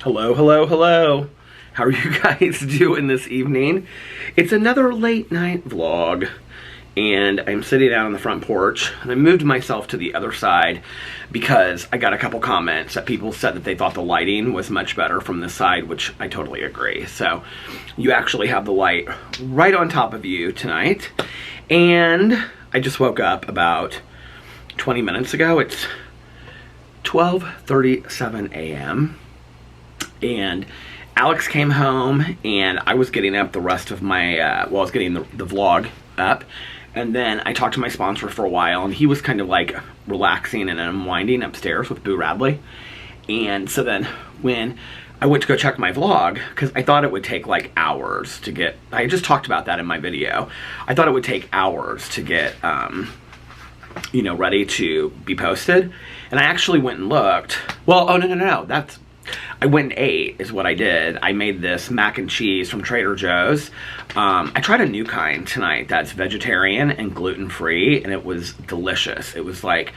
Hello, hello, hello. How are you guys doing this evening? It's another late night vlog, and I'm sitting out on the front porch, and I moved myself to the other side because I got a couple comments that people said that they thought the lighting was much better from this side, which I totally agree. So you actually have the light right on top of you tonight, and I just woke up about 20 minutes ago. It's 12:37 a.m. and Alex came home, and I was getting up the rest of my, I was getting the vlog up, and then I talked to my sponsor for a while, and he was kind of like relaxing and unwinding upstairs with Boo Radley. And so then when I went to go check my vlog, because I thought it would take like hours to get, I just talked about that in my video, I thought it would take hours to get, you know, ready to be posted. And I actually went and looked. Well, oh no, I went and ate is what I did. I made this mac and cheese from Trader Joe's. I tried a new kind tonight that's vegetarian and gluten-free, and it was delicious. It was like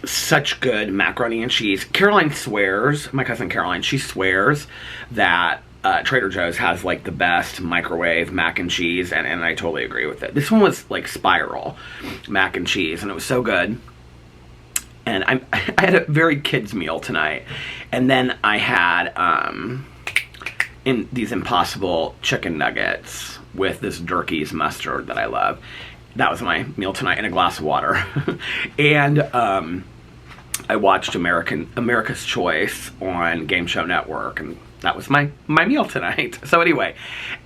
such good macaroni and cheese. Caroline swears, my cousin Caroline, she swears that Trader Joe's has like the best microwave mac and cheese, and I totally agree with it. This one was like spiral mac and cheese, and it was so good. And I had a very kids meal tonight, and then I had in these Impossible chicken nuggets with this Durkee's mustard that I love. That was my meal tonight, and a glass of water. And I watched America's Choice on Game Show Network, and that was my meal tonight. So anyway,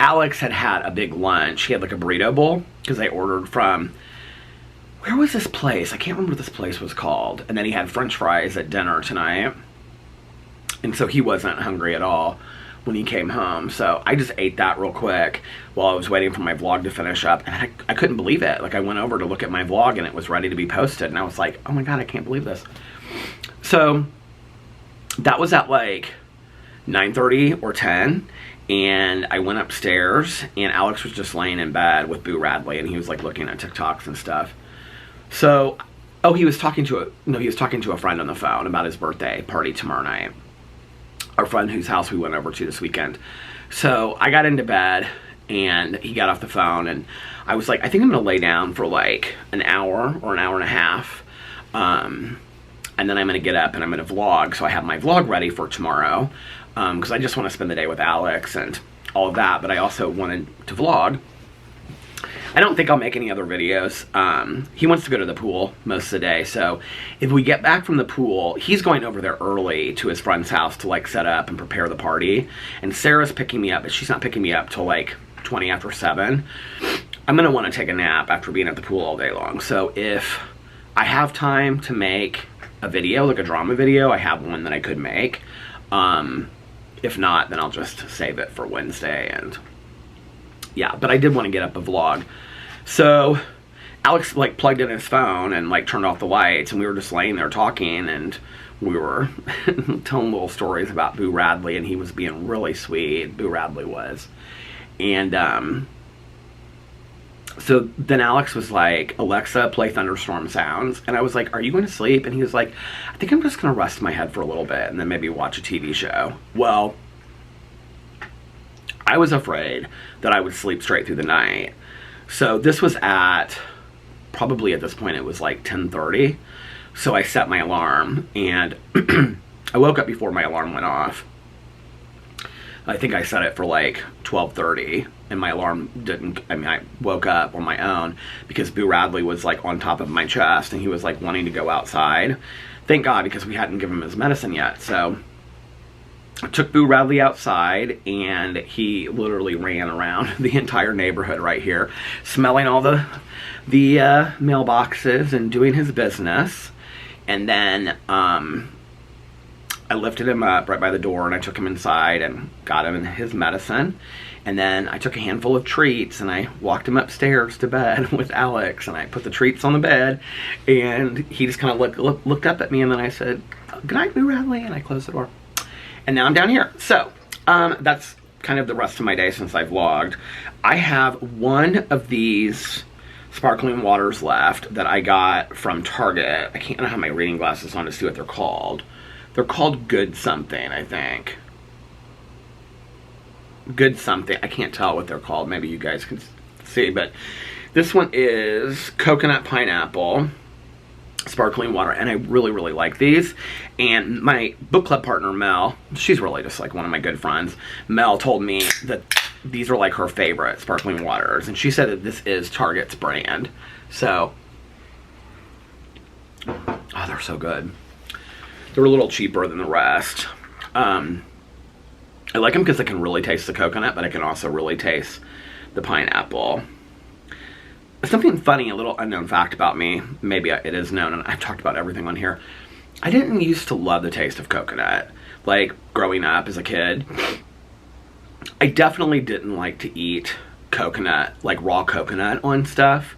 Alex had a big lunch. He had like a burrito bowl because I ordered from, where was this place? I can't remember what this place was called. And then he had French fries at dinner tonight. And so he wasn't hungry at all when he came home. So I just ate that real quick while I was waiting for my vlog to finish up. And I couldn't believe it. Like, I went over to look at my vlog and it was ready to be posted. And I was like, oh my God, I can't believe this. So that was at like 9:30 or 10. And I went upstairs, and Alex was just laying in bed with Boo Radley, and he was like looking at TikToks and stuff. So, oh, he was talking to a friend on the phone about his birthday party tomorrow night. Our friend whose house we went over to this weekend. So I got into bed, and he got off the phone, and I was like, I think I'm gonna lay down for like an hour or an hour and a half, and then I'm gonna get up and I'm gonna vlog. So I have my vlog ready for tomorrow, because I just want to spend the day with Alex and all of that. But I also wanted to vlog. I don't think I'll make any other videos. He wants to go to the pool most of the day, so if we get back from the pool, he's going over there early to his friend's house to like set up and prepare the party. And Sarah's picking me up, but she's not picking me up till like 20 after 7. I'm gonna want to take a nap after being at the pool all day long. So if I have time to make a video, like a drama video, I have one that I could make. If not, then I'll just save it for Wednesday. And yeah, but I did want to get up a vlog. So Alex like plugged in his phone and like turned off the lights, and we were just laying there talking, and we were telling little stories about Boo Radley, and he was being really sweet. Boo Radley was. And so then Alex was like, Alexa, play thunderstorm sounds. And I was like, are you going to sleep? And he was like, I think I'm just going to rest my head for a little bit and then maybe watch a TV show. Well, I was afraid that I would sleep straight through the night. So this was at, probably at this point it was like 10:30. So I set my alarm, and I woke up before my alarm went off. I think I set it for like 12:30, and my alarm didn't, I mean, I woke up on my own because Boo Radley was like on top of my chest, and he was like wanting to go outside. Thank God, because we hadn't given him his medicine yet. So I took Boo Radley outside, and he literally ran around the entire neighborhood right here, smelling all the mailboxes and doing his business. And then I lifted him up right by the door, and I took him inside and got him his medicine. And then I took a handful of treats, and I walked him upstairs to bed with Alex, and I put the treats on the bed, and he just kind of looked up at me, and then I said, good night, Boo Radley, and I closed the door. And now I'm down here. So that's kind of the rest of my day since I vlogged. I have one of these sparkling waters left that I got from Target. I don't have my reading glasses on to see what they're called. They're called Good something, I think. good something. I can't tell what they're called. Maybe you guys can see, but this one is coconut pineapple sparkling water, and I really, really like these. And my book club partner, Mel, she's really just like one of my good friends. Mel told me that these are like her favorite sparkling waters, and she said that this is Target's brand. So, oh, they're so good. They're a little cheaper than the rest. I like them because I can really taste the coconut, but I can also really taste the pineapple. Something funny, a little unknown fact about me, maybe it is known, and I've talked about everything on here. I didn't used to love the taste of coconut. Like, growing up as a kid, I definitely didn't like to eat coconut, like raw coconut on stuff.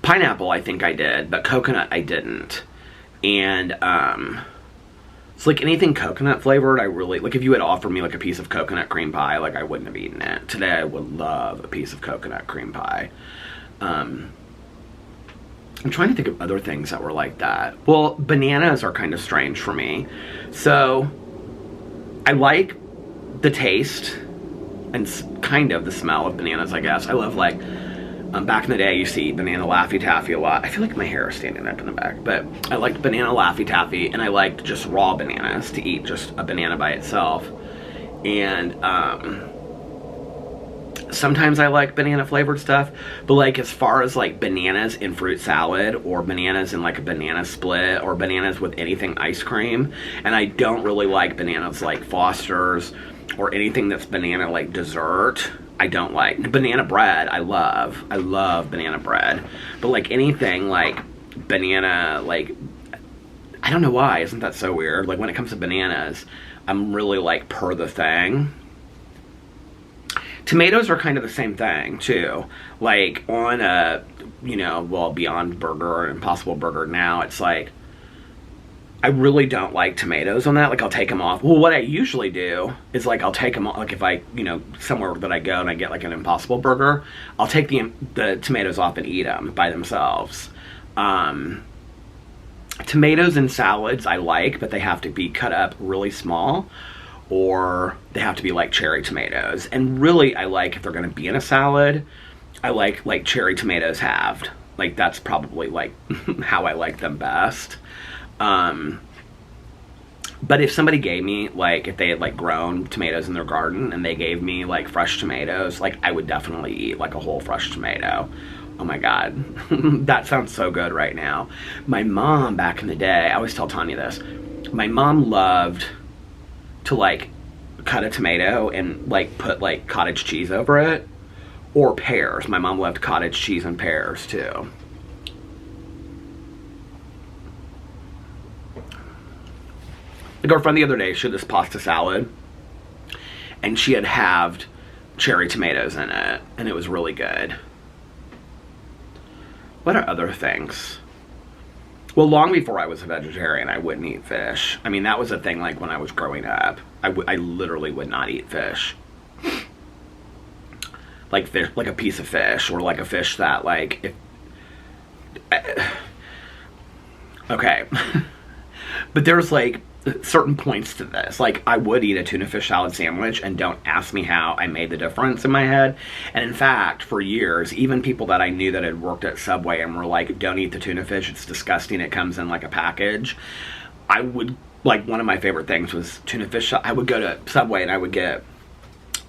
Pineapple, I think I did, but coconut, I didn't. And, it's like anything coconut flavored, I really, like if you had offered me like a piece of coconut cream pie, like I wouldn't have eaten it. Today I would love a piece of coconut cream pie. I'm trying to think of other things that were like that. Well, bananas are kind of strange for me. So, I like the taste and kind of the smell of bananas, I guess. I love like, back in the day, I used to eat banana Laffy Taffy a lot. I feel like my hair is standing up in the back, but I liked banana Laffy Taffy, and I liked just raw bananas, to eat just a banana by itself. And sometimes I like banana flavored stuff, but like as far as like bananas in fruit salad, or bananas in like a banana split, or bananas with anything ice cream, and I don't really like bananas like Foster's or anything that's banana like dessert. I don't like. Banana bread, I love banana bread. But like anything like banana, like, I don't know why, isn't that so weird? Like when it comes to bananas, I'm really like per the thing. Tomatoes are kind of the same thing too. Like on a, you know, well, Beyond Burger and Impossible Burger now, it's like, I really don't like tomatoes on that. Like, I'll take them off. Well, what I usually do is, like, I'll take them off. Like, if I, you know, somewhere that I go and I get, like, an Impossible Burger, I'll take the tomatoes off and eat them by themselves. Tomatoes in salads I like, but they have to be cut up really small, or they have to be, like, cherry tomatoes. And really, I like, if they're going to be in a salad, I like cherry tomatoes halved. Like, that's probably, like, how I like them best. But if somebody gave me, like, if they had, like, grown tomatoes in their garden and they gave me, like, fresh tomatoes, like, I would definitely eat, like, a whole fresh tomato. Oh my God. That sounds so good right now. My mom, back in the day, I always tell Tanya this, my mom loved to, like, cut a tomato and, like, put, like, cottage cheese over it. Or pears. My mom loved cottage cheese and pears, too. A girlfriend the other day, she had this pasta salad, and she had halved cherry tomatoes in it, and it was really good. What are other things? Well, long before I was a vegetarian, I wouldn't eat fish. I mean, that was a thing, like, when I was growing up. I literally would not eat fish. Like, fish, like a piece of fish, or like a fish that, like, okay. But there's, like, certain points to this. Like, I would eat a tuna fish salad sandwich, and don't ask me how I made the difference in my head. And in fact, for years, even people that I knew that had worked at Subway and were like, don't eat the tuna fish, it's disgusting, it comes in like a package. I would, like, one of my favorite things was tuna fish. I would go to Subway and I would get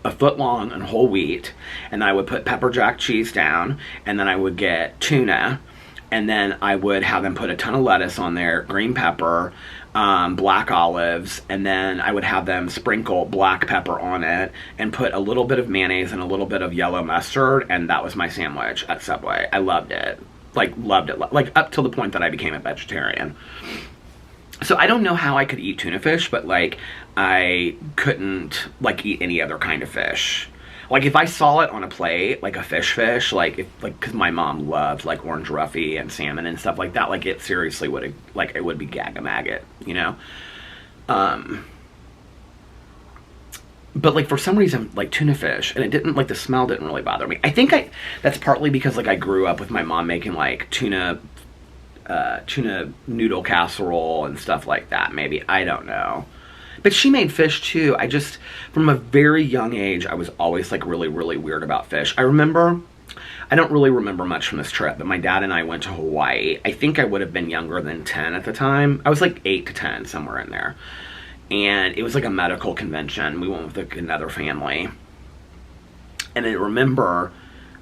a foot long and whole wheat, and I would put pepper jack cheese down, and then I would get tuna, and then I would have them put a ton of lettuce on there, green pepper, black olives, and then I would have them sprinkle black pepper on it and put a little bit of mayonnaise and a little bit of yellow mustard, and that was my sandwich at Subway. I loved it. Like, loved it. Like, up till the point that I became a vegetarian. So I don't know how I could eat tuna fish, but, like, I couldn't, like, eat any other kind of fish. Like, if I saw it on a plate, like a fish, like, if, like, because my mom loved, like, orange roughy and salmon and stuff like that, like, it seriously would, like, it would be gag-a-maggot, you know? But, like, for some reason, like, tuna fish, and it didn't, like, the smell didn't really bother me. I think that's partly because, like, I grew up with my mom making, like, tuna noodle casserole and stuff like that, maybe. I don't know. But she made fish too. I just, from a very young age, I was always like really, really weird about fish. I don't really remember much from this trip, but my dad and I went to Hawaii. I think I would have been younger than 10 at the time. I was like 8 to 10, somewhere in there. And it was like a medical convention. We went with like another family. And I remember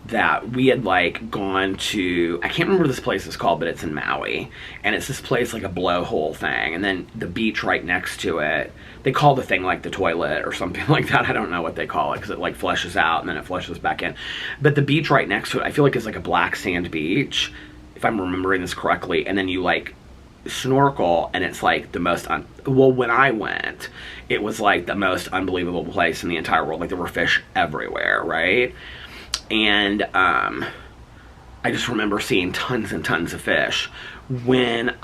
that we had like gone to, I can't remember what this place is called, but it's in Maui. And it's this place like a blowhole thing. And then the beach right next to it, they call the thing like the toilet or something like that. I don't know what they call it because it like flushes out and then it flushes back in. But the beach right next to it, I feel like is like a black sand beach, if I'm remembering this correctly. And then you like snorkel and it's like the most, well, when I went, it was like the most unbelievable place in the entire world. Like there were fish everywhere, right? And I just remember seeing tons and tons of fish. When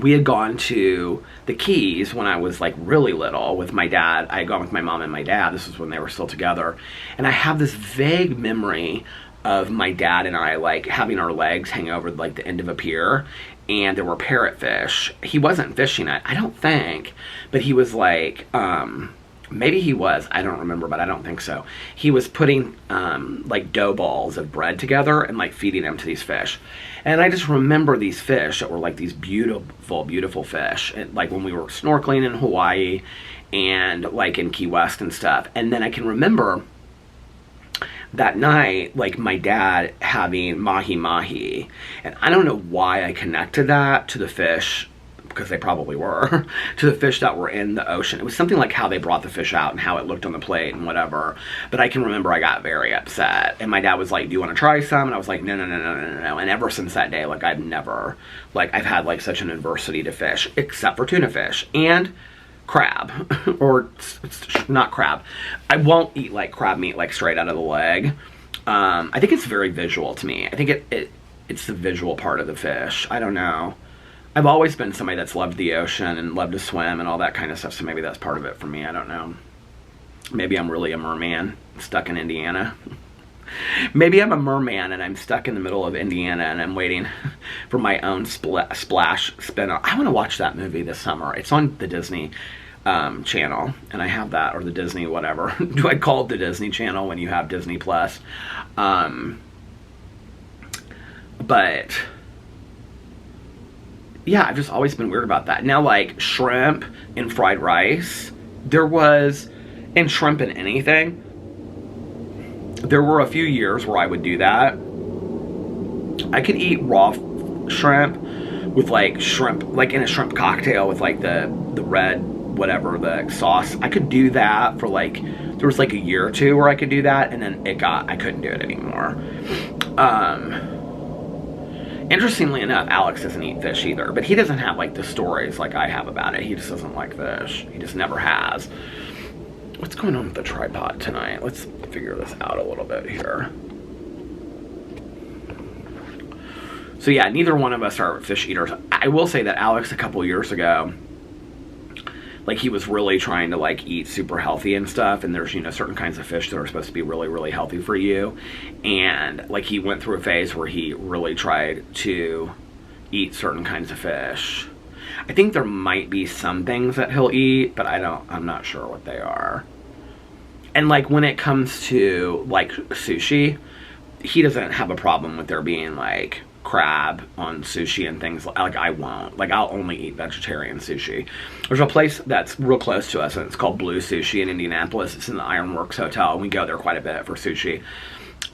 we had gone to the Keys when I was like really little with my dad. I had gone with my mom and my dad. This was when they were still together. And I have this vague memory of my dad and I like having our legs hang over like the end of a pier. And there were parrotfish. He wasn't fishing it, I don't think. But he was like, maybe he was, I don't remember, but I don't think so. He was putting like dough balls of bread together and like feeding them to these fish. And I just remember these fish that were like these beautiful, beautiful fish. And, like when we were snorkeling in Hawaii and like in Key West and stuff. And then I can remember that night, like my dad having mahi-mahi. And I don't know why I connected that to the fish, because they probably were, to the fish that were in the ocean. It was something like how they brought the fish out and how it looked on the plate and whatever. But I can remember I got very upset. And my dad was like, do you want to try some? And I was like, no, no, no, no, no, no. And ever since that day, like I've had like such an adversity to fish, except for tuna fish and crab. Or not crab. I won't eat like crab meat like straight out of the leg. I think it's very visual to me. I think it's the visual part of the fish. I don't know. I've always been somebody that's loved the ocean and loved to swim and all that kind of stuff, so maybe that's part of it for me. I don't know. Maybe I'm really a merman stuck in Indiana. Maybe I'm a merman and I'm stuck in the middle of Indiana and I'm waiting for my own splash spin-off. I want to watch that movie this summer. It's on the Disney channel, and I have that, or the Disney whatever. Do I call it the Disney channel when you have Disney Plus? But yeah, I've just always been weird about that. Now, like, shrimp and fried rice, and shrimp in anything, there were a few years where I would do that. I could eat raw shrimp with, like, shrimp, like, in a shrimp cocktail with, like, the red, whatever, the sauce. I could do that for, like, there was, like, a year or two where I could do that, and then I couldn't do it anymore. Interestingly enough, Alex doesn't eat fish either, but he doesn't have like the stories like I have about it. He just doesn't like fish. He just never has. What's going on with the tripod tonight? Let's figure this out a little bit here. So yeah, neither one of us are fish eaters. I will say that Alex a couple years ago, like he was really trying to like eat super healthy and stuff, and there's, you know, certain kinds of fish that are supposed to be really, really healthy for you. And like he went through a phase where he really tried to eat certain kinds of fish. I think there might be some things that he'll eat, but I'm not sure what they are. And like when it comes to like sushi, he doesn't have a problem with there being like crab on sushi and things. Like I won't. Like I'll only eat vegetarian sushi. There's a place that's real close to us and it's called Blue Sushi in Indianapolis. It's in the Ironworks Hotel and we go there quite a bit for sushi.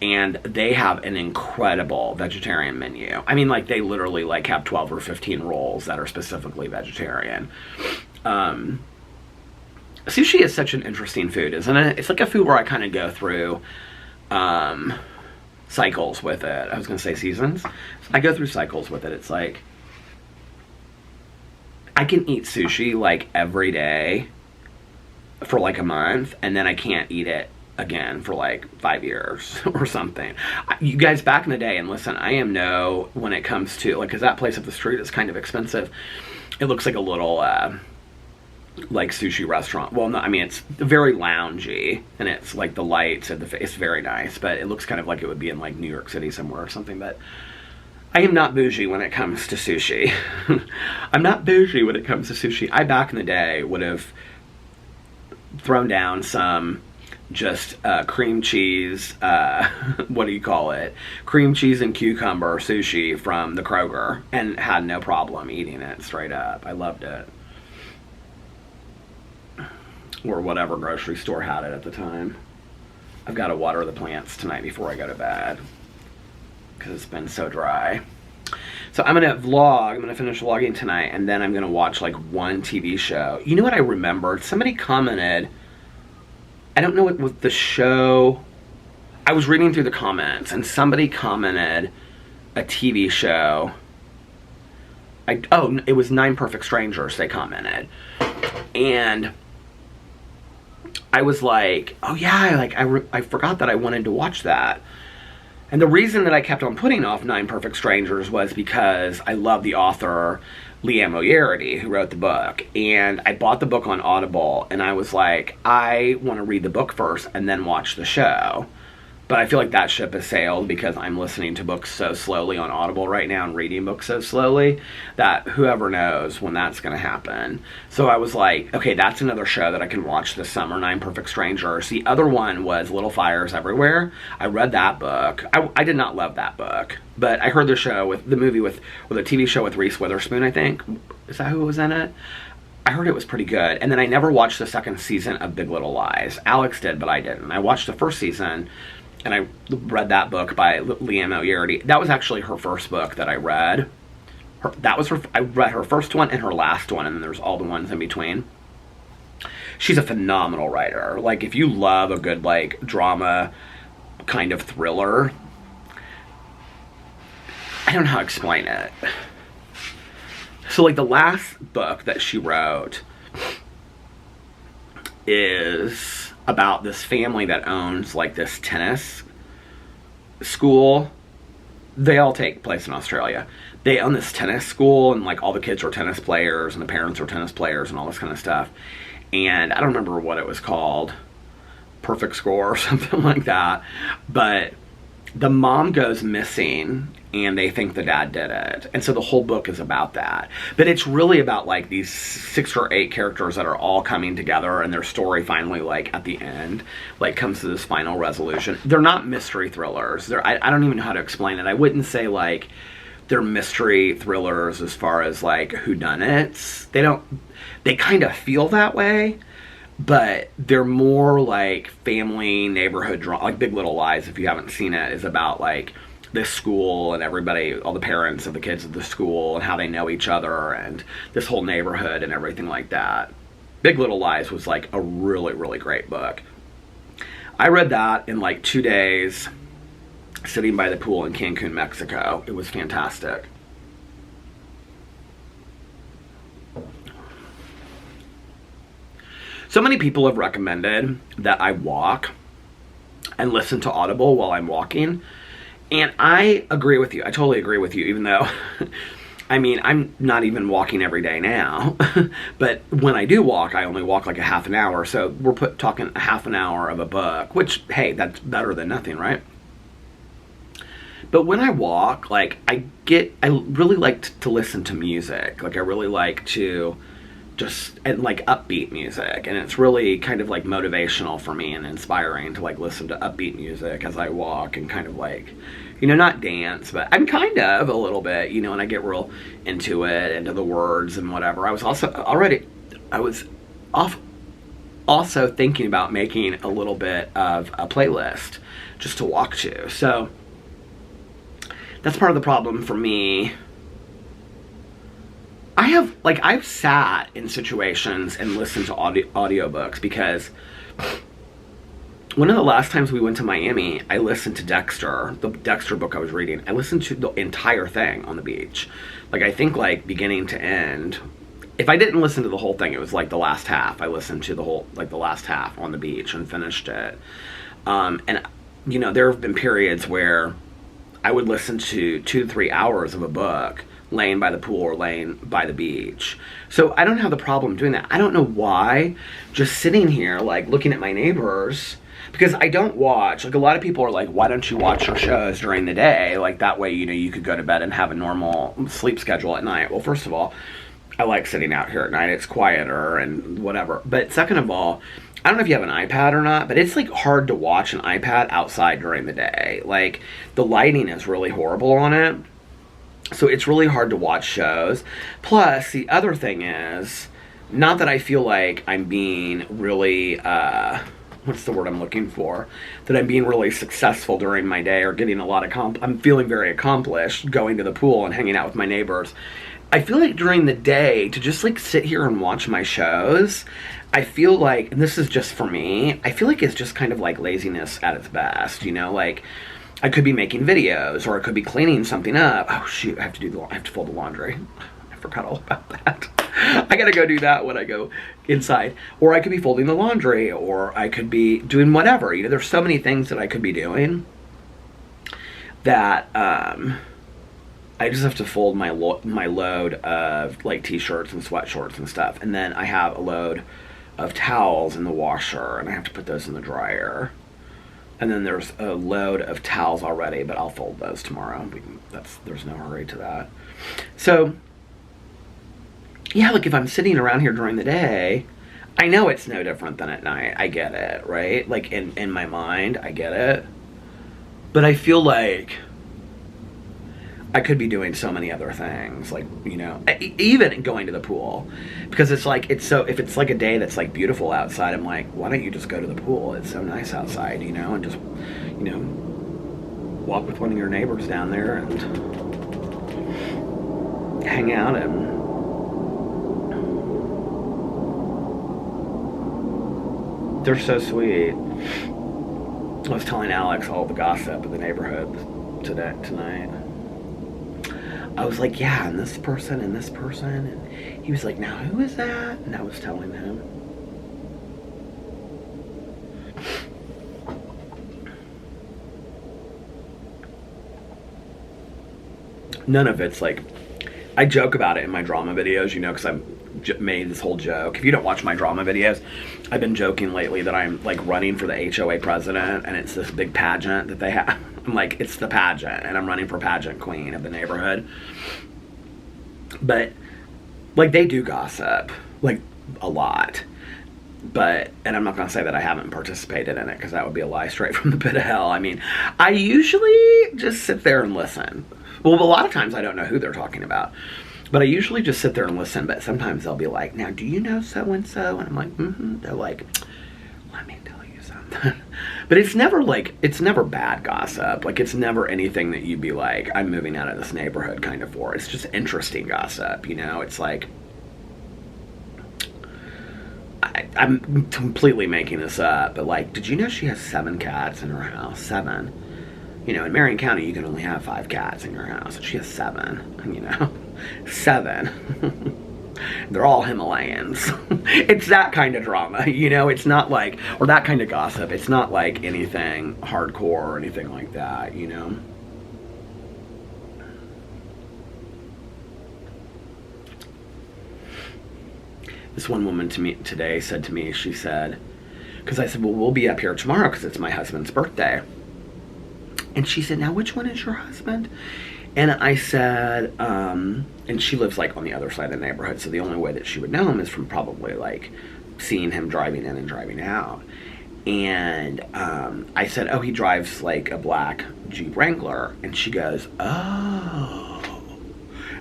And they have an incredible vegetarian menu. I mean, like they literally like have 12 or 15 rolls that are specifically vegetarian. Sushi is such an interesting food, isn't it? It's like a food where I kind of go through cycles with it. I was gonna say seasons. I go through cycles with it. It's like I can eat sushi like every day for like a month, and then I can't eat it again for like 5 years or something. You guys, back in the day, and listen, I am when it comes to like, because that place up the street is kind of expensive. It looks like a little like sushi restaurant. Well, no, I mean, it's very loungy and it's like the lights and it's very nice, but it looks kind of like it would be in like New York City somewhere or something. But I am not bougie when it comes to sushi. I'm not bougie when it comes to sushi. I, back in the day, would have thrown down some just cream cheese, what do you call it? Cream cheese and cucumber sushi from the Kroger and had no problem eating it straight up. I loved it. Or whatever grocery store had it at the time. I've got to water the plants tonight before I go to bed because it's been so dry. So I'm going to vlog. I'm going to finish vlogging tonight, and then I'm going to watch like one TV show. You know what I remembered? Somebody commented, I don't know what was the show. I was reading through the comments, and somebody commented a TV show. Oh, it was 9 Perfect Strangers, they commented. And I was like, oh yeah, like I forgot that I wanted to watch that. And the reason that I kept on putting off 9 Perfect Strangers was because I love the author Liam O'Riordan, who wrote the book. And I bought the book on Audible, and I was like, I want to read the book first and then watch the show. But I feel like that ship has sailed because I'm listening to books so slowly on Audible right now and reading books so slowly that whoever knows when that's going to happen. So I was like, okay, that's another show that I can watch this summer, 9 Perfect Strangers. The other one was Little Fires Everywhere. I read that book. I did not love that book, but I heard the show with the movie with a TV show with Reese Witherspoon, I think. Is that who was in it? I heard it was pretty good. And then I never watched the second season of Big Little Lies. Alex did, but I didn't. I watched the first season, and I read that book by Liam O'Riordan. That was actually her first book that I read. I read her first one and her last one, and then there's all the ones in between. She's a phenomenal writer. Like, if you love a good, like, drama kind of thriller, I don't know how to explain it. So, like, the last book that she wrote is about this family that owns like this tennis school. They all take place in Australia. They own this tennis school, and like all the kids are tennis players and the parents are tennis players and all this kind of stuff. And I don't remember what it was called, Perfect Score or something like that. But the mom goes missing and they think the dad did it. And so the whole book is about that. But it's really about like these 6 or 8 characters that are all coming together, and their story finally, like at the end, like comes to this final resolution. They're not mystery thrillers. I don't even know how to explain it. I wouldn't say like they're mystery thrillers as far as like whodunits. They kind of feel that way, but they're more like family neighborhood drama. Like Big Little Lies, if you haven't seen it, is about like this school and everybody, all the parents of the kids at the school and how they know each other and this whole neighborhood and everything like that. Big Little Lies was like a really, really great book. I read that in like 2 days, sitting by the pool in Cancun, Mexico. It was fantastic. So many people have recommended that I walk and listen to Audible while I'm walking. And I agree with you. I totally agree with you, even though, I mean, I'm not even walking every day now. But when I do walk, I only walk like a half an hour. So we're talking a half an hour of a book, which, hey, that's better than nothing, right? But when I walk, like, I really like to listen to music. Like, I really like to and like upbeat music, and it's really kind of like motivational for me and inspiring to like listen to upbeat music as I walk and kind of like, you know, not dance, but I'm kind of a little bit, you know, and I get real into it, into the words and whatever. I was also thinking about making a little bit of a playlist just to walk to. So that's part of the problem for me. I've sat in situations and listened to audiobooks because one of the last times we went to Miami, I listened to Dexter, the Dexter book I was reading. I listened to the entire thing on the beach. Like, I think like beginning to end. If I didn't listen to the whole thing, it was like the last half. I listened to the last half on the beach and finished it. And, you know, there have been periods where I would listen to 2 to 3 hours of a book laying by the pool or laying by the beach. So I don't have the problem doing that. I don't know why. Just sitting here, like, looking at my neighbors, because I don't watch, like, a lot of people are like, why don't you watch your shows during the day? Like, that way, you know, you could go to bed and have a normal sleep schedule at night. Well, first of all, I like sitting out here at night. It's quieter and whatever. But second of all, I don't know if you have an iPad or not, but it's like hard to watch an iPad outside during the day. Like, the lighting is really horrible on it. So it's really hard to watch shows. Plus, the other thing is, not that I feel like I'm being really, what's the word I'm looking for? That I'm being really successful during my day or getting a lot of I'm feeling very accomplished going to the pool and hanging out with my neighbors. I feel like during the day, to just like sit here and watch my shows, I feel like, and this is just for me, I feel like it's just kind of like laziness at its best, you know, like I could be making videos or I could be cleaning something up. Oh shoot, I have to fold the laundry. I forgot all about that. I gotta go do that when I go inside. Or I could be folding the laundry, or I could be doing whatever. You know, there's so many things that I could be doing that I just have to fold my load of like t-shirts and sweatshirts and stuff. And then I have a load of towels in the washer, and I have to put those in the dryer. And then there's a load of towels already, but I'll fold those tomorrow. There's no hurry to that. So yeah, like if I'm sitting around here during the day, I know it's no different than at night. I get it, right? Like in my mind, I get it. But I feel like I could be doing so many other things, like, you know, even going to the pool, because it's like, if it's like a day that's like beautiful outside, I'm like, why don't you just go to the pool? It's so nice outside, you know, and just, you know, walk with one of your neighbors down there and hang out. And they're so sweet. I was telling Alex all the gossip of the neighborhood tonight. I was like, yeah, and this person, and this person. And he was like, now who is that? And I was telling him. None of it's like, I joke about it in my drama videos, you know, because I've made this whole joke. If you don't watch my drama videos, I've been joking lately that I'm like running for the HOA president, and it's this big pageant that they have. I'm like, it's the pageant, and I'm running for pageant queen of the neighborhood. But like, they do gossip, like, a lot. But, and I'm not going to say that I haven't participated in it, because that would be a lie straight from the pit of hell. I mean, I usually just sit there and listen. Well, a lot of times I don't know who they're talking about. But I usually just sit there and listen. But sometimes they'll be like, now, do you know so-and-so? And I'm like, mm-hmm. They're like, let me tell you something. But it's never bad gossip. Like, it's never anything that you'd be like, I'm moving out of this neighborhood kind of for. It's just interesting gossip, you know? It's like, I'm completely making this up, but like, did you know she has 7 cats in her house? 7. You know, in Marion County, you can only have 5 cats in your house. She has 7, you know? 7. They're all Himalayans. It's that kind of drama, you know? It's not like, or that kind of gossip. It's not like anything hardcore or anything like that, you know? This one woman today said to me, she said, because I said, well, we'll be up here tomorrow because it's my husband's birthday. And she said, now which one is your husband? And I said, and she lives like on the other side of the neighborhood, so the only way that she would know him is from probably like seeing him driving in and driving out. And I said, oh, he drives like a black Jeep Wrangler. And she goes, oh.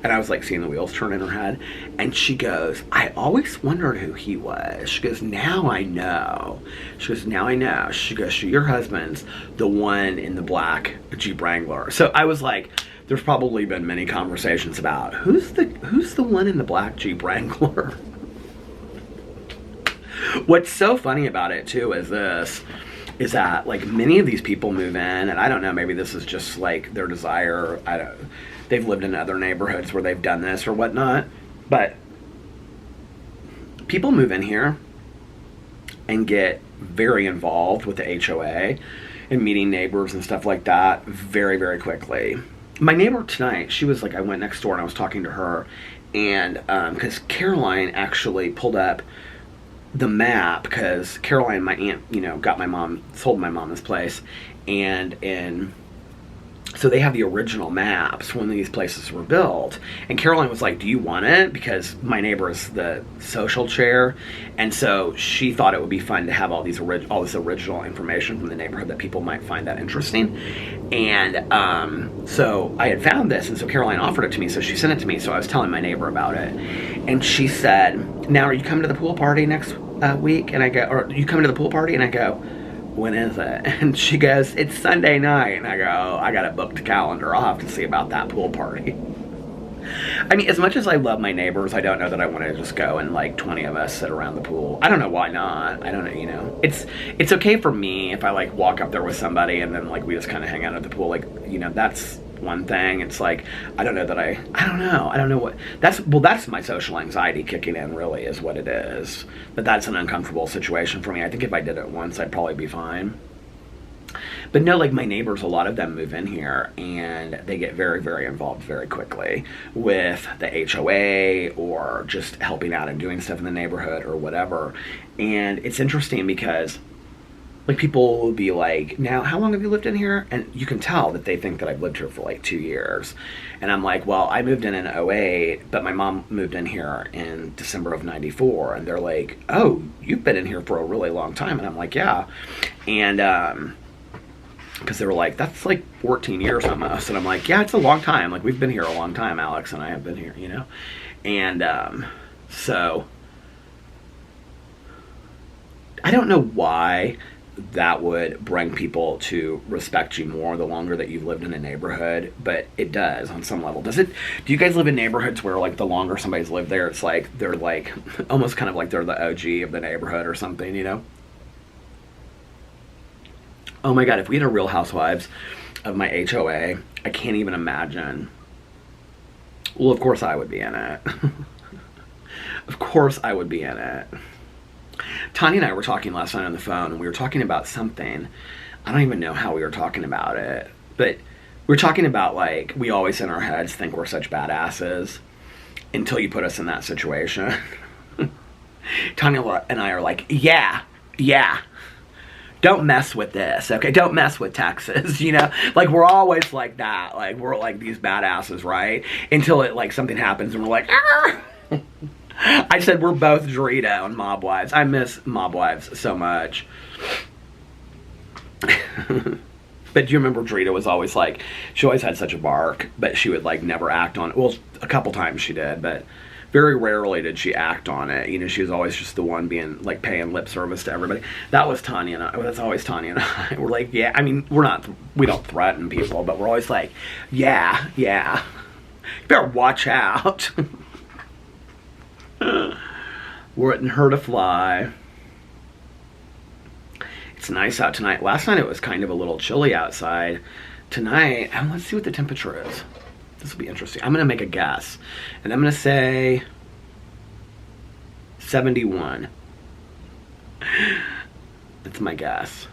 And I was like seeing the wheels turn in her head. And she goes, I always wondered who he was. She goes, now I know. She goes, now I know. She goes, so your husband's the one in the black Jeep Wrangler. So I was like, there's probably been many conversations about who's the one in the black Jeep Wrangler. What's so funny about it too is that like many of these people move in, and I don't know, maybe this is just like their desire. They've lived in other neighborhoods where they've done this or whatnot, but people move in here and get very involved with the HOA and meeting neighbors and stuff like that very, very quickly. My neighbor tonight, she was like, I went next door and I was talking to her, and because Caroline actually pulled up the map, because Caroline, my aunt, sold my mom this place, and so they have the original maps when these places were built. And Caroline was like, do you want it? Because my neighbor is the social chair. And so she thought it would be fun to have all this original information from the neighborhood that people might find that interesting. And so I had found this, and so Caroline offered it to me. So she sent it to me. So I was telling my neighbor about it. And she said, now, are you coming to the pool party next week? And I go, or are you coming to the pool party? And I go, when is it? And she goes, it's Sunday night. And I go, I got a booked calendar. I'll have to see about that pool party. I mean, as much as I love my neighbors, I don't know that I want to just go and like 20 of us sit around the pool. I don't know why not. I don't know, It's okay for me if I like walk up there with somebody and then like we just kind of hang out at the pool. Like, that's one thing. It's like, I don't know what, that's my social anxiety kicking in, really, is what it is. But that's an uncomfortable situation for me. I think if I did it once, I'd probably be fine. But no, like my neighbors, a lot of them move in here and they get very, very involved very quickly with the HOA or just helping out and doing stuff in the neighborhood or whatever. And it's interesting because like people will be like, now, how long have you lived in here? And you can tell that they think that I've lived here for like 2 years. And I'm like, well, I moved in 2008, but my mom moved in here in December of 94. And they're like, oh, you've been in here for a really long time. And I'm like, yeah. And, because they were like, that's like 14 years almost. And I'm like, yeah, it's a long time. Like, we've been here a long time, Alex and I have been here, And so I don't know why that would bring people to respect you more the longer that you've lived in a neighborhood, but it does on some level. Does it? Do you guys live in neighborhoods where like the longer somebody's lived there, it's like they're like almost kind of like they're the OG of the neighborhood or something, Oh my God, if we had a Real Housewives of my HOA, I can't even imagine. Well, of course I would be in it. Of course I would be in it. Tanya and I were talking last night on the phone, and we were talking about something. I don't even know how we were talking about it, but we were talking about like, we always in our heads think we're such badasses until you put us in that situation. Tanya and I are like, yeah. Don't mess with this, okay? Don't mess with Texas, Like, we're always like that. Like, we're like these badasses, right? Until it, like, something happens and we're like, ah! I said we're both Dorito and Mob Wives. I miss Mob Wives so much. But do you remember Dorito was always like, she always had such a bark, but she would, like, never act on it. Well, a couple times she did, but very rarely did she act on it. She was always just the one being, like, paying lip service to everybody. That was Tanya and I. That's always Tanya and I. We're like, yeah. I mean, we don't threaten people, but we're always like, yeah. You better watch out. Wouldn't hurt a fly. It's nice out tonight. Last night it was kind of a little chilly outside. Tonight, let's see what the temperature is. This will be interesting. I'm going to make a guess. And I'm going to say 71. That's my guess.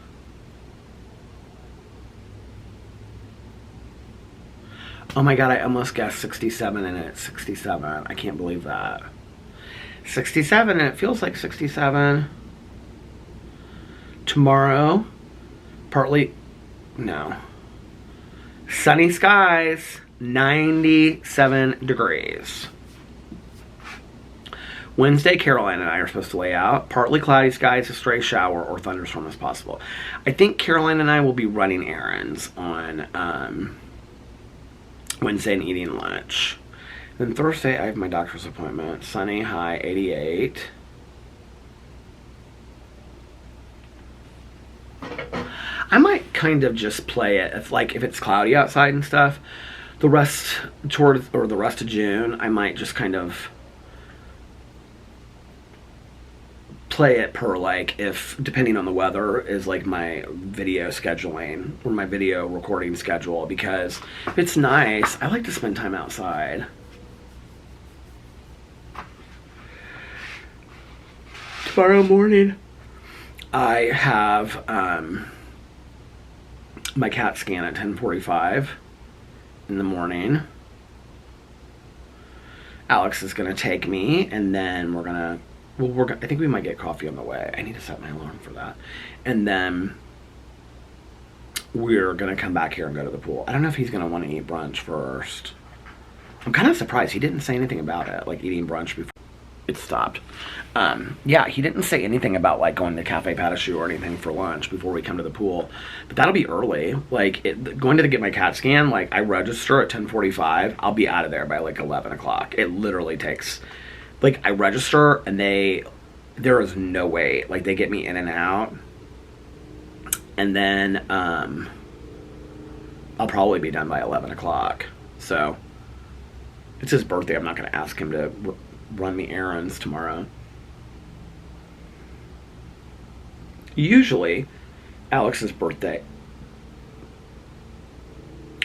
Oh my God, I almost guessed 67 and it's 67. I can't believe that. 67 and it feels like 67. Tomorrow, sunny skies. 97 degrees. Wednesday, Caroline and I are supposed to lay out partly cloudy skies, a stray shower, or thunderstorm as possible. I think Caroline and I will be running errands on Wednesday and eating lunch. Then Thursday, I have my doctor's appointment. Sunny, high 88. I might kind of just play it if it's cloudy outside and stuff. The rest of June, I might just kind of play it per, like, if, depending on the weather, is like my video scheduling or my video recording schedule, because if it's nice, I like to spend time outside. Tomorrow morning, I have my CAT scan at 10:45 in the morning. Alex is gonna take me, and then we're gonna well, I think we might get coffee on the way. I need to set my alarm for that. And then we're going to come back here and go to the pool. I don't know if he's going to want to eat brunch first. I'm kind of surprised. He didn't say anything about it, like eating brunch before it stopped. Yeah, he didn't say anything about like going to Cafe Pas de Choux or anything for lunch before we come to the pool. But that'll be early. Like going to get my CAT scan, like I register at 10:45. I'll be out of there by like 11 o'clock. It literally takes, like I register and there is no way, like they get me in and out. And then I'll probably be done by 11 o'clock. So it's his birthday. I'm not going to ask him to run me errands tomorrow. Usually, Alex's birthday,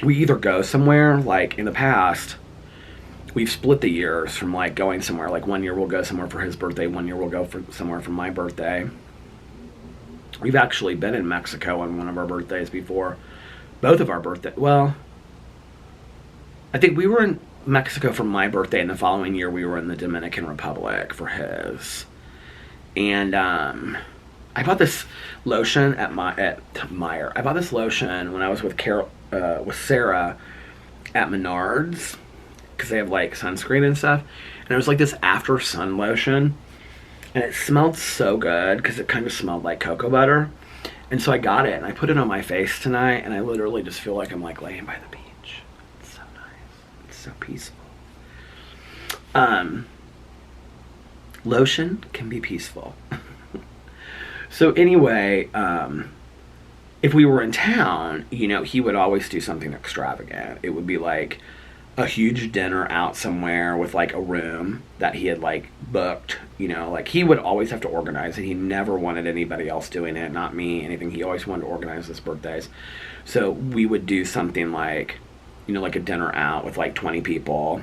we either go somewhere, like in the past, we've split the years from like going somewhere. Like 1 year we'll go somewhere for his birthday, 1 year we'll go for somewhere for my birthday. We've actually been in Mexico on one of our birthdays before. Both of our birthdays. Well, I think we were in Mexico for my birthday, and the following year we were in the Dominican Republic for his. And I bought this lotion at Meyer. I bought this lotion when I was with Sarah at Menards, because they have like sunscreen and stuff. And it was like this after sun lotion, and it smelled so good because it kind of smelled like cocoa butter. And so I got it and I put it on my face tonight, and I literally just feel like I'm like laying by the beach. It's so nice. It's so peaceful. Lotion can be peaceful. So anyway, if we were in town, you know, he would always do something extravagant. It would be like a huge dinner out somewhere with like a room that he had like booked, you know, like he would always have to organize it. He never wanted anybody else doing it, not me, anything. He always wanted to organize his birthdays. So we would do something like, you know, like a dinner out with like 20 people.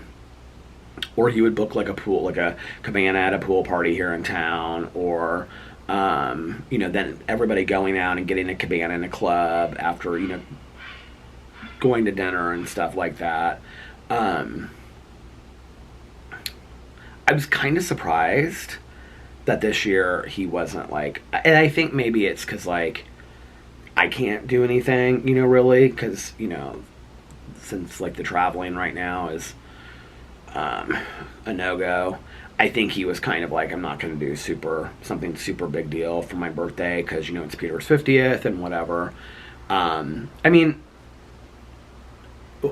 Or he would book like a pool, like a cabana at a pool party here in town, or you know, then everybody going out and getting a cabana in a club after, you know, going to dinner and stuff like that. I was kind of surprised that this year he wasn't like, and I think maybe it's because like I can't do anything, you know, really, because, you know, since like the traveling right now is a no-go. I think he was kind of like, I'm not going to do something super big deal for my birthday because, you know, it's Peter's 50th and whatever. I mean,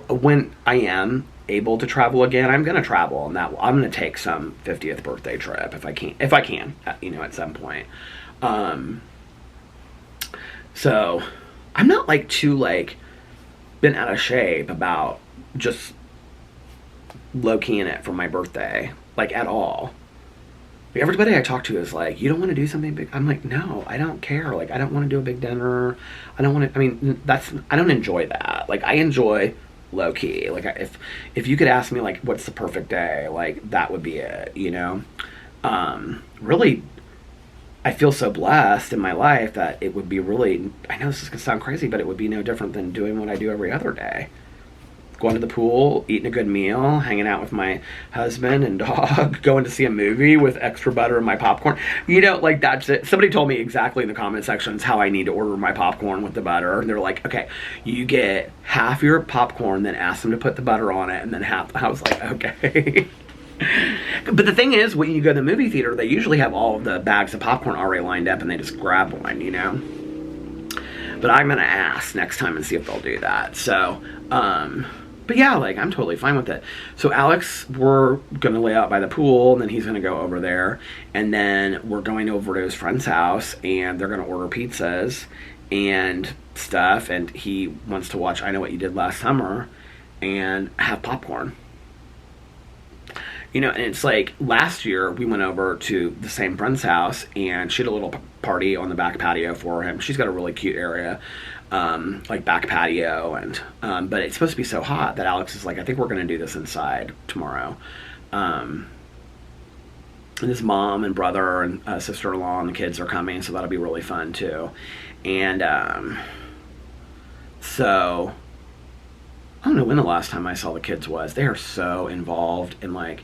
when I am able to travel again, I'm going to travel, and that I'm going to take some 50th birthday trip if I can, you know, at some point. So I'm not like too like been out of shape about just low-keying it for my birthday, like at all. Like, everybody I talk to is like, you don't want to do something big? I'm like, no, I don't care. Like, I don't want to do a big dinner. I don't want to, I mean, I don't enjoy that. Like, I enjoy low-key. Like, if you could ask me, like, what's the perfect day, like, that would be it, you know? Really, I feel so blessed in my life that it would be really, I know this is going to sound crazy, but it would be no different than doing what I do every other day. Going to the pool, eating a good meal, hanging out with my husband and dog, going to see a movie with extra butter in my popcorn. You know, like, that's it. Somebody told me exactly in the comment sections how I need to order my popcorn with the butter. And they're like, okay, you get half your popcorn, then ask them to put the butter on it, and then half. I was like, okay. But the thing is, when you go to the movie theater, they usually have all of the bags of popcorn already lined up, and they just grab one, you know? But I'm going to ask next time and see if they'll do that. So, but yeah, like, I'm totally fine with it. So Alex, we're going to lay out by the pool, and then he's going to go over there. And then we're going over to his friend's house, and they're going to order pizzas and stuff. And he wants to watch I Know What You Did Last Summer and have popcorn. You know, and it's like, last year we went over to the same friend's house, and she had a little party on the back patio for him. She's got a really cute area. Like back patio, and but it's supposed to be so hot that Alex is like, I think we're going to do this inside tomorrow. And his mom and brother and sister-in-law and the kids are coming, so that'll be really fun too. And so I don't know when the last time I saw the kids was. They are so involved in like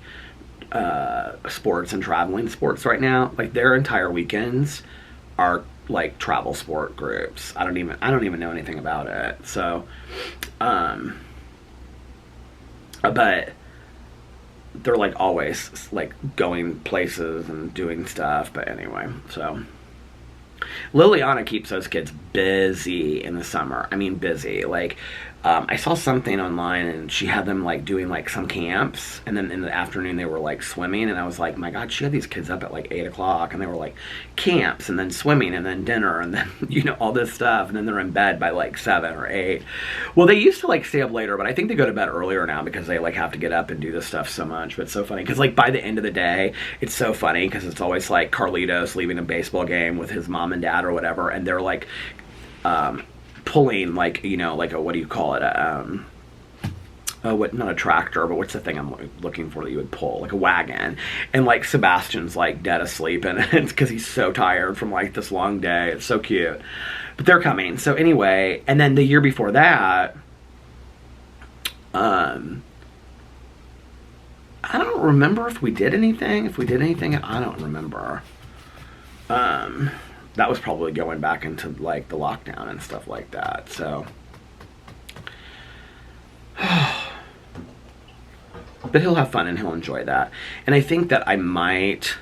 sports and traveling sports right now. Like their entire weekends are like travel sport groups. I don't even know anything about it. So, but they're like always like going places and doing stuff. But anyway, so Liliana keeps those kids busy in the summer. I mean, busy. Like, I saw something online and she had them like doing like some camps, and then in the afternoon they were like swimming, and I was like, my God, she had these kids up at like 8 o'clock, and they were like camps and then swimming and then dinner and then, you know, all this stuff, and then they're in bed by like 7 or 8. Well, they used to like stay up later, but I think they go to bed earlier now because they like have to get up and do this stuff so much. But it's so funny because like by the end of the day, it's so funny because it's always like Carlitos leaving a baseball game with his mom and dad or whatever, and they're like pulling like, you know, like a, what do you call it, what, not a tractor, but what's the thing I'm looking for that you would pull, like a wagon, and like Sebastian's like dead asleep, and it's because he's so tired from like this long day. It's so cute. But they're coming. So anyway, and then the year before that, I don't remember if we did anything. If we did anything, I don't remember. That was probably going back into like the lockdown and stuff like that. So, but he'll have fun and he'll enjoy that. And I think that I might,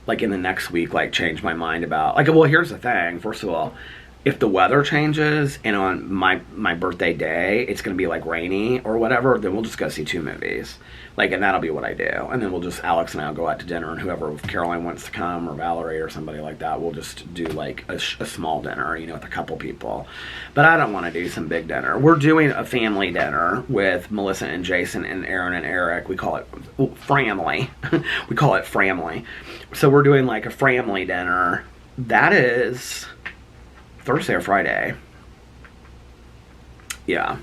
like in the next week, like change my mind about, like, well, here's the thing. First of all, if the weather changes and on my birthday day it's gonna be like rainy or whatever, then we'll just go see 2 movies, like, and that'll be what I do. And then we'll just, Alex and I'll go out to dinner, and whoever, if Caroline wants to come or Valerie or somebody like that, we'll just do like a small dinner, you know, with a couple people. But I don't want to do some big dinner. We're doing a family dinner with Melissa and Jason and Aaron and Eric. We call it Framly. We call it Framly. So we're doing like a family dinner. That is Thursday or Friday. Yeah.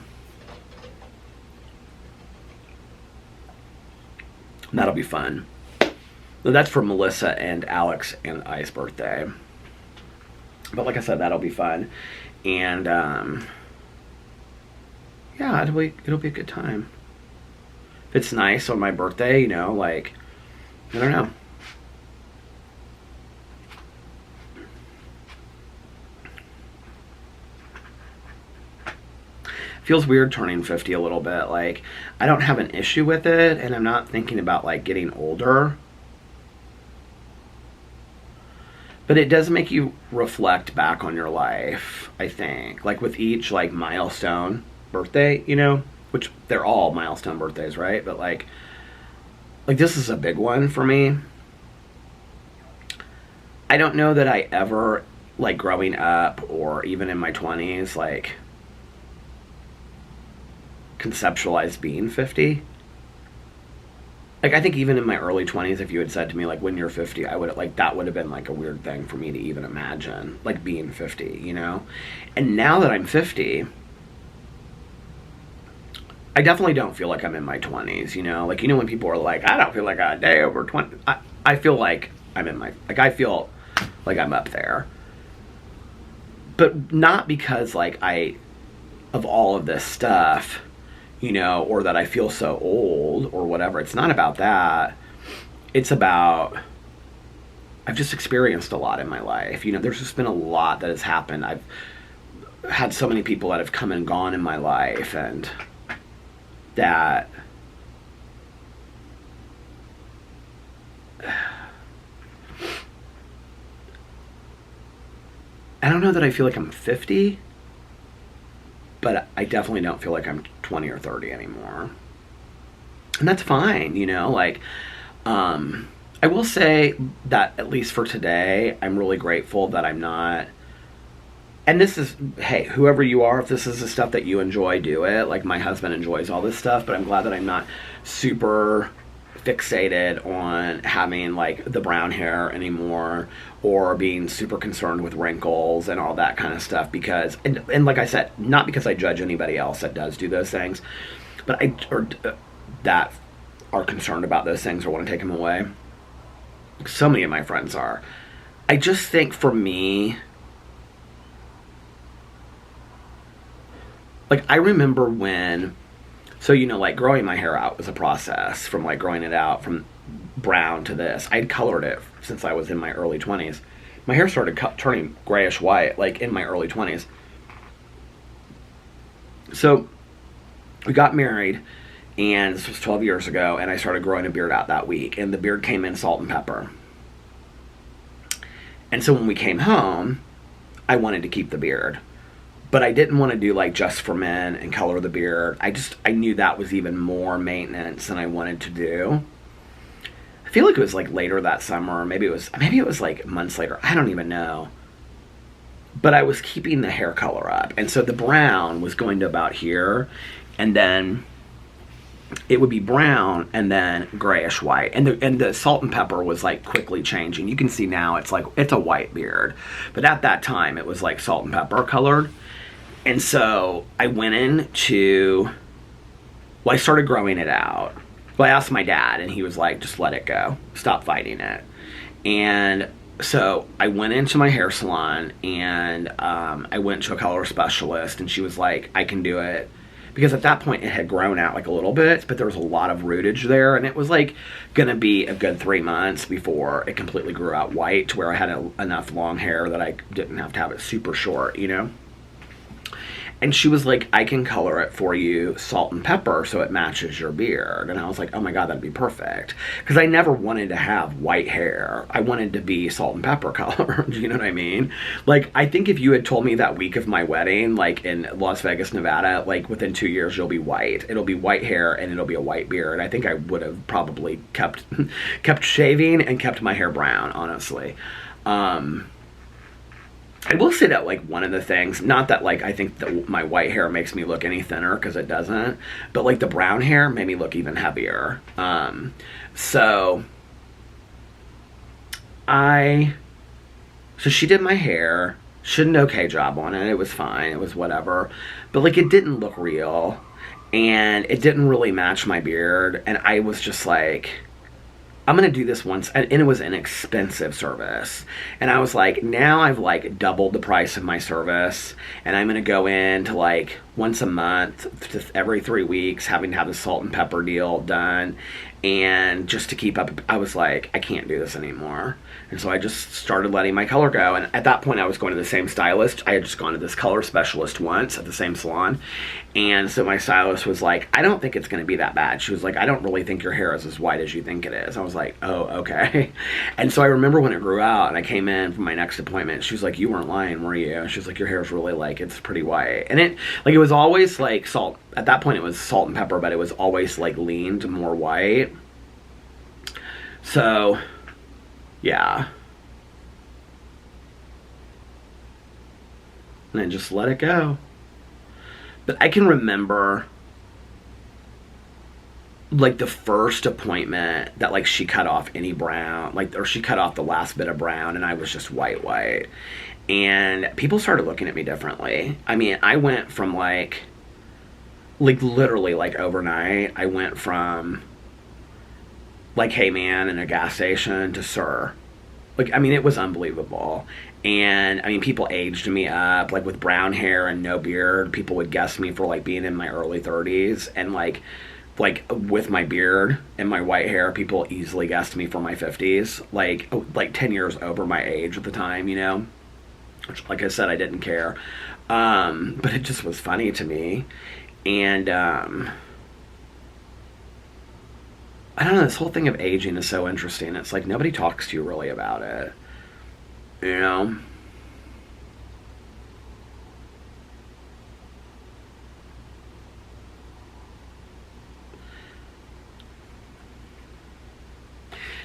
That'll be fun. So that's for Melissa and Alex and I's birthday. But like I said, that'll be fun. And yeah, it'll be a good time. If it's nice on my birthday, you know, like, I don't know. Feels weird turning 50 a little bit. Like, I don't have an issue with it, and I'm not thinking about like getting older. But it does make you reflect back on your life, I think. Like with each like milestone birthday, you know, which they're all milestone birthdays, right? But like this is a big one for me. I don't know that I ever, like growing up or even in my 20s, like conceptualized being 50. Like, I think even in my early 20s, if you had said to me, like, when you're 50, I would, like, that would have been, like, a weird thing for me to even imagine, like, being 50, you know? And now that I'm 50, I definitely don't feel like I'm in my 20s, you know? Like, you know when people are like, I don't feel like a day over 20, I feel like I'm in my, like, I feel like I'm up there. But not because, like, of all of this stuff, you know, or that I feel so old or whatever. It's not about that. It's about, I've just experienced a lot in my life. You know, there's just been a lot that has happened. I've had so many people that have come and gone in my life, and that I don't know that I feel like I'm 50, but I definitely don't feel like I'm 20 or 30 anymore. And that's fine, you know, like, I will say that at least for today, I'm really grateful that I'm not, and this is, hey, whoever you are, if this is the stuff that you enjoy, do it. Like, my husband enjoys all this stuff, but I'm glad that I'm not super fixated on having like the brown hair anymore, or being super concerned with wrinkles and all that kind of stuff, because and like I said, not because I judge anybody else that does do those things, but that are concerned about those things or want to take them away. So many of my friends are. I just think for me, like, I remember when, so, you know, like growing my hair out was a process, from like growing it out from brown to this. I'd colored it since I was in my early 20s. My hair started turning grayish white like in my early 20s. So we got married, and this was 12 years ago, and I started growing a beard out that week, and the beard came in salt and pepper. And so when we came home, I wanted to keep the beard, but I didn't want to do like just for men and color the beard. I knew that was even more maintenance than I wanted to do. I feel like it was like later that summer, maybe it was like months later. I don't even know. But I was keeping the hair color up, and so the brown was going to about here, and then it would be brown and then grayish white, and the salt and pepper was like quickly changing. You can see now it's a white beard, but at that time it was like salt and pepper colored. And so I went into, well, I started growing it out. Well, I asked my dad, and he was like, just let it go, stop fighting it. And so I went into my hair salon, and I went to a color specialist, and she was like, I can do it. Because at that point it had grown out like a little bit, but there was a lot of rootage there, and it was like gonna be a good 3 months before it completely grew out white to where I had enough long hair that I didn't have to have it super short, you know? And she was like, I can color it for you salt and pepper so it matches your beard. And I was like, oh my God, that'd be perfect. Because I never wanted to have white hair. I wanted to be salt and pepper colored. You know what I mean? Like, I think if you had told me that week of my wedding, like in Las Vegas, Nevada, like within 2 years you'll be white. It'll be white hair and it'll be a white beard. I think I would have probably kept shaving and kept my hair brown, honestly. I will say that, like, one of the things, not that, like, I think that my white hair makes me look any thinner, because it doesn't, but, like, the brown hair made me look even heavier. So she did my hair. She did an okay job on it. It was fine. It was whatever. But, like, it didn't look real, and it didn't really match my beard, and I was just like, I'm gonna do this once, and it was an expensive service, and I was like, now I've like doubled the price of my service, and I'm gonna go in to like once a month, to every 3 weeks, having to have the salt and pepper deal done, and just to keep up, I was like, I can't do this anymore. And so I just started letting my color go, and at that point I was going to the same stylist. I had just gone to this color specialist once at the same salon, and so my stylist was like, I don't think it's going to be that bad. She was like, I don't really think your hair is as white as you think it is. I was like, oh, okay. And so I remember when it grew out, and I came in for my next appointment, she was like, you weren't lying, were you? She was like, your hair's really like, it's pretty white. And it was always like salt. At that point it was salt and pepper, but it was always like leaned more white. So yeah. And I just let it go. But I can remember, like, the first appointment that, like, she cut off any brown, like, or she cut off the last bit of brown, and I was just white. And people started looking at me differently. I mean, I went from, like literally, like, overnight, I went from, like, hey man in a gas station to sir. Like, I mean, it was unbelievable. And I mean, people aged me up, like, with brown hair and no beard. People would guess me for, like, being in my early 30s, and like with my beard and my white hair, people easily guessed me for my 50s, like 10 years over my age at the time, you know, which, like I said, I didn't care. But it just was funny to me. And I don't know, this whole thing of aging is so interesting. It's like nobody talks to you really about it, you know?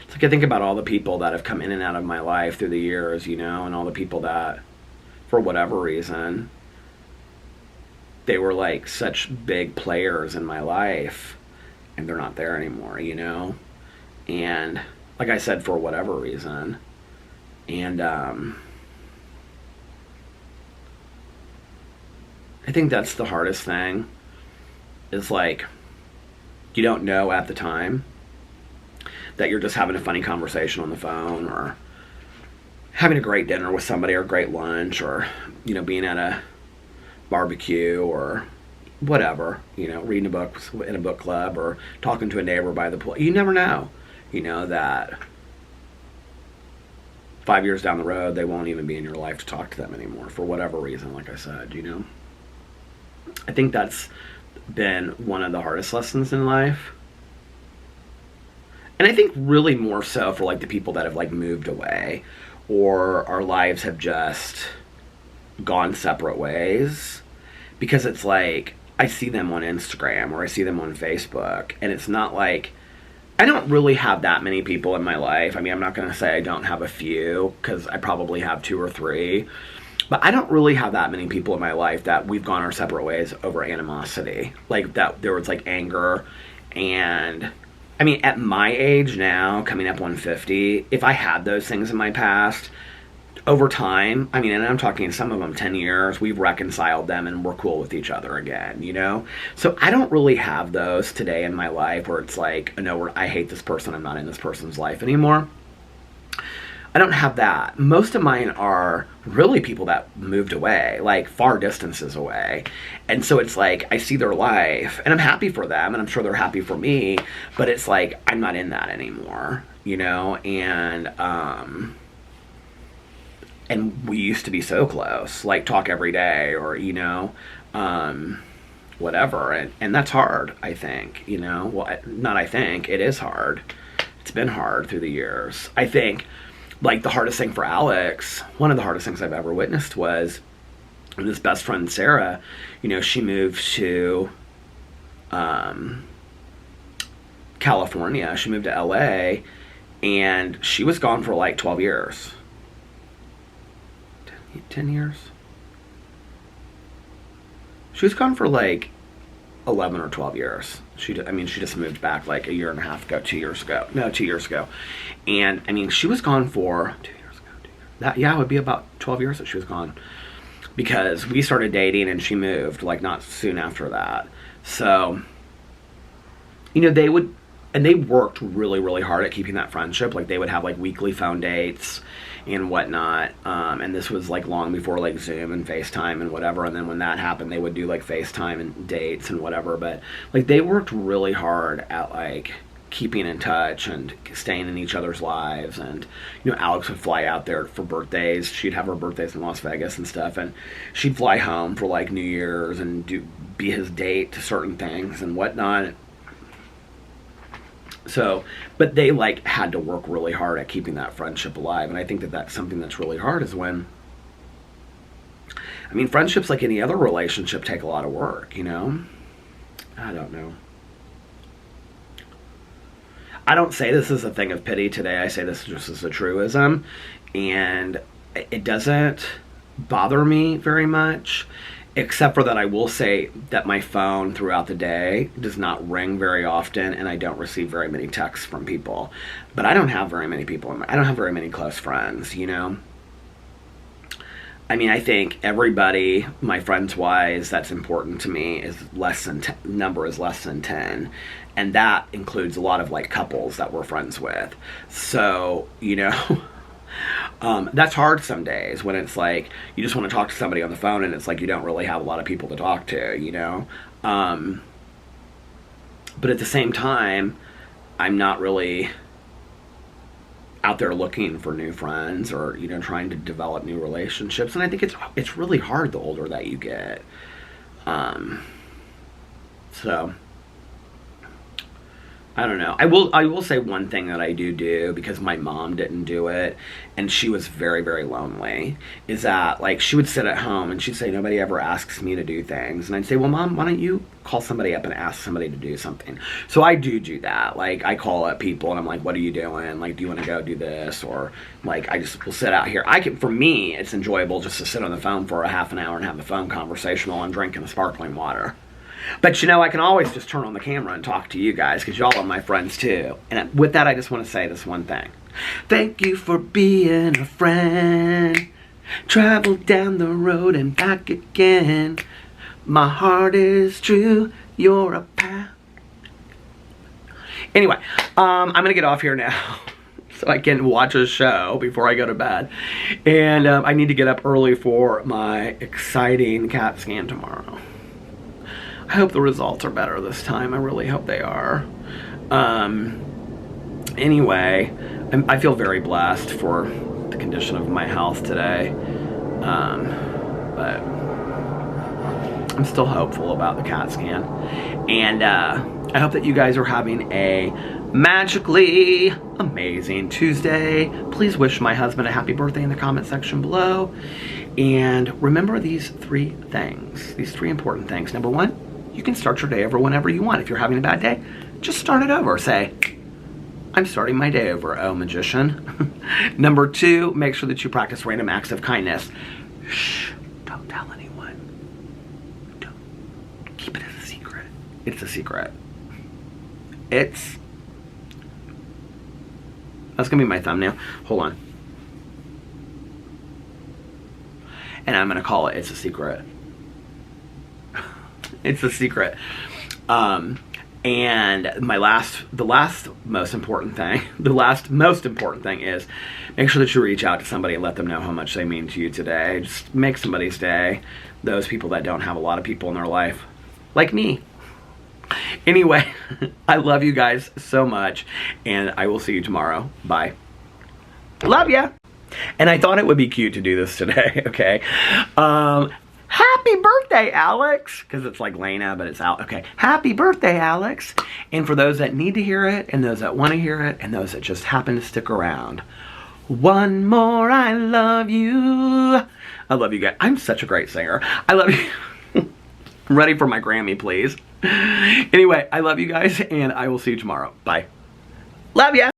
It's like I think about all the people that have come in and out of my life through the years, you know, and all the people that, for whatever reason, they were like such big players in my life, and they're not there anymore, you know? And like I said, for whatever reason. And I think that's the hardest thing, is like, you don't know at the time that you're just having a funny conversation on the phone, or having a great dinner with somebody, or a great lunch, or, you know, being at a barbecue, or whatever, you know, reading a book in a book club, or talking to a neighbor by the pool. You never know. you know, that 5 years down the road, they won't even be in your life to talk to them anymore for whatever reason, like I said, you know. I think that's been one of the hardest lessons in life. And I think really more so for like the people that have like moved away or our lives have just gone separate ways, because it's like I see them on Instagram or I see them on Facebook, and it's not like I don't really have that many people in my life. I mean, I'm not going to say I don't have a few, because I probably have 2 or 3, but I don't really have that many people in my life that we've gone our separate ways over animosity, like that there was like anger. And I mean, at my age now, coming up on 50, if I had those things in my past, over time, I mean, and I'm talking some of them 10 years, we've reconciled them and we're cool with each other again, you know? So I don't really have those today in my life where it's like, no, I hate this person, I'm not in this person's life anymore. I don't have that. Most of mine are really people that moved away, like far distances away. And so it's like, I see their life and I'm happy for them and I'm sure they're happy for me, but it's like, I'm not in that anymore, you know? And we used to be so close, like talk every day or, you know, whatever. And that's hard, I think, you know. Well, not I think, it is hard. It's been hard through the years. I think, like, the hardest thing for Alex, one of the hardest things I've ever witnessed was this best friend, Sarah, you know, she moved to California. She moved to LA, and she was gone for like 12 years. 10 years? She was gone for like 11 or 12 years. She just moved back like a year and a half ago, 2 years ago. No, 2 years ago. And I mean, she was gone for 2 years ago. That, yeah, it would be about 12 years that she was gone. Because we started dating and she moved like not soon after that. So, you know, they worked really, really hard at keeping that friendship. Like, they would have like weekly phone dates and whatnot. And this was like long before like Zoom and FaceTime and whatever. And then when that happened, they would do like FaceTime and dates and whatever. But like, they worked really hard at like keeping in touch and staying in each other's lives. And, you know, Alex would fly out there for birthdays. She'd have her birthdays in Las Vegas and stuff. And she'd fly home for like New Year's and be his date to certain things and whatnot. So, but they like had to work really hard at keeping that friendship alive. And I think that that's something that's really hard is when, I mean, friendships like any other relationship take a lot of work, you know? I don't know. I don't say this is a thing of pity today. I say this just as a truism. And it doesn't bother me very much. Except for that, I will say that my phone throughout the day does not ring very often, and I don't receive very many texts from people. But I don't have very many people. I don't have very many close friends, you know? I mean, I think everybody, my friends-wise, that's important to me is number is less than 10. And that includes a lot of, like, couples that we're friends with. So, you know... that's hard some days when it's like you just want to talk to somebody on the phone and it's like you don't really have a lot of people to talk to, you know. But at the same time, I'm not really out there looking for new friends or, you know, trying to develop new relationships. And I think it's really hard the older that you get. So I don't know. I will say one thing that I do because my mom didn't do it and she was very, very lonely, is that like she would sit at home and she'd say, nobody ever asks me to do things. And I'd say, well, Mom, why don't you call somebody up and ask somebody to do something? So I do that. Like, I call up people and I'm like, what are you doing? Like, do you want to go do this? Or like, I just will sit out here. For me, it's enjoyable just to sit on the phone for a half an hour and have a phone conversation while I'm drinking sparkling water. But, you know, I can always just turn on the camera and talk to you guys because y'all are my friends too. And with that, I just want to say this one thing. Thank you for being a friend. Travel down the road and back again. My heart is true. You're a pal. Anyway, I'm going to get off here now so I can watch a show before I go to bed. And I need to get up early for my exciting CAT scan tomorrow. I hope the results are better this time. I really hope they are. Anyway, I feel very blessed for the condition of my health today. But I'm still hopeful about the CAT scan. And I hope that you guys are having a magically amazing Tuesday. Please wish my husband a happy birthday in the comment section below. And remember these three things, these three important things. Number one, you can start your day over whenever you want. If you're having a bad day, just start it over. Say, I'm starting my day over, oh magician. Number two, make sure that you practice random acts of kindness. Shh, don't tell anyone. Don't. Keep it as a secret. It's a secret. That's gonna be my thumbnail. Hold on. And I'm gonna call it It's a Secret. It's a secret. And the last most important thing is make sure that you reach out to somebody and let them know how much they mean to you today. Just make somebody's day. Those people that don't have a lot of people in their life, like me. Anyway, I love you guys so much, and I will see you tomorrow. Bye. Love ya. And I thought it would be cute to do this today, okay? Happy birthday, Alex! Because it's like Lena, but it's out. Okay, happy birthday, Alex! And for those that need to hear it, and those that want to hear it, and those that just happen to stick around, one more, I love you. I love you guys. I'm such a great singer. I love you. I'm ready for my Grammy, please. Anyway, I love you guys, and I will see you tomorrow. Bye. Love ya!